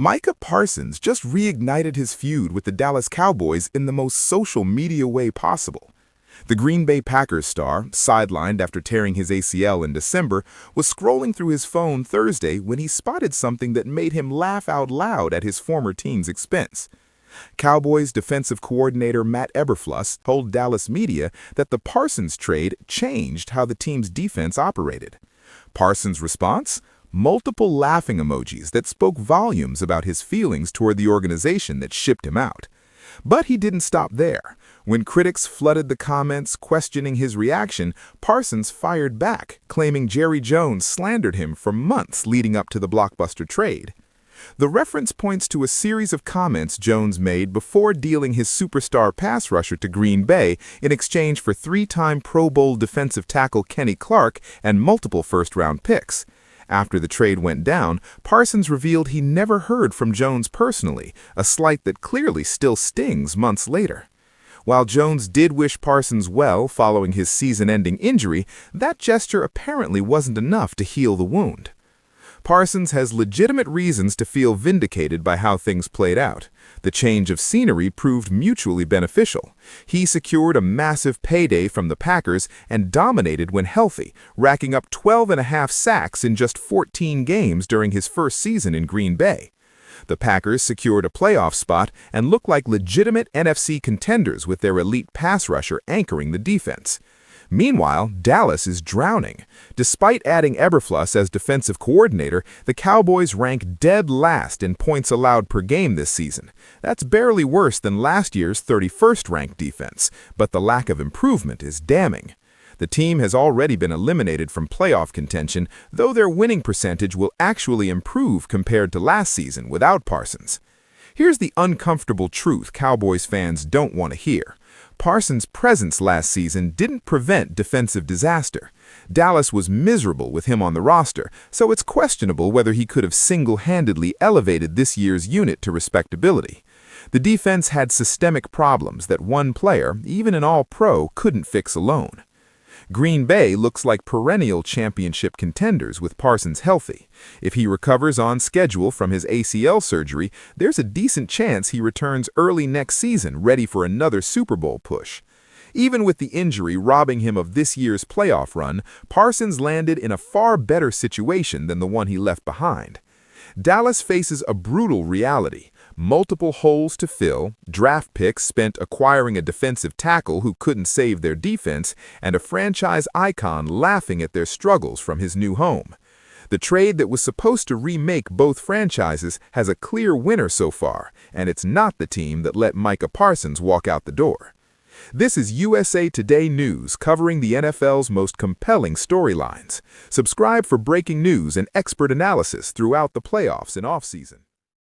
Micah Parsons just reignited his feud with the Dallas Cowboys in the most social media way possible. The Green Bay Packers star, sidelined after tearing his ACL in December, was scrolling through his phone Thursday when he spotted something that made him laugh out loud at his former team's expense. Cowboys defensive coordinator Matt Eberflus told Dallas media that the Parsons trade changed how the team's defense operated. Parsons' response? Multiple laughing emojis that spoke volumes about his feelings toward the organization that shipped him out. But he didn't stop there. When critics flooded the comments questioning his reaction, Parsons fired back, claiming Jerry Jones slandered him for months leading up to the blockbuster trade. The reference points to a series of comments Jones made before dealing his superstar pass rusher to Green Bay in exchange for three-time Pro Bowl defensive tackle Kenny Clark and multiple first-round picks. After the trade went down, Parsons revealed he never heard from Jones personally, a slight that clearly still stings months later. While Jones did wish Parsons well following his season-ending injury, that gesture apparently wasn't enough to heal the wound. Parsons has legitimate reasons to feel vindicated by how things played out. The change of scenery proved mutually beneficial. He secured a massive payday from the Packers and dominated when healthy, racking up 12.5 sacks in just 14 games during his first season in Green Bay. The Packers secured a playoff spot and looked like legitimate NFC contenders with their elite pass rusher anchoring the defense. Meanwhile, Dallas is drowning. Despite adding Eberflus as defensive coordinator, the Cowboys rank dead last in points allowed per game this season. That's barely worse than last year's 31st ranked defense, but the lack of improvement is damning. The team has already been eliminated from playoff contention, though their winning percentage will actually improve compared to last season without Parsons. Here's the uncomfortable truth Cowboys fans don't want to hear. Parsons' presence last season didn't prevent defensive disaster. Dallas was miserable with him on the roster, so it's questionable whether he could have single-handedly elevated this year's unit to respectability. The defense had systemic problems that one player, even an all-pro, couldn't fix alone. Green Bay looks like perennial championship contenders with Parsons healthy. If he recovers on schedule from his ACL surgery, there's a decent chance he returns early next season ready for another Super Bowl push. Even with the injury robbing him of this year's playoff run, Parsons landed in a far better situation than the one he left behind. Dallas faces a brutal reality. Multiple holes to fill, draft picks spent acquiring a defensive tackle who couldn't save their defense, and a franchise icon laughing at their struggles from his new home. The trade that was supposed to remake both franchises has a clear winner so far, and it's not the team that let Micah Parsons walk out the door. This is USA Today News covering the NFL's most compelling storylines. Subscribe for breaking news and expert analysis throughout the playoffs and offseason.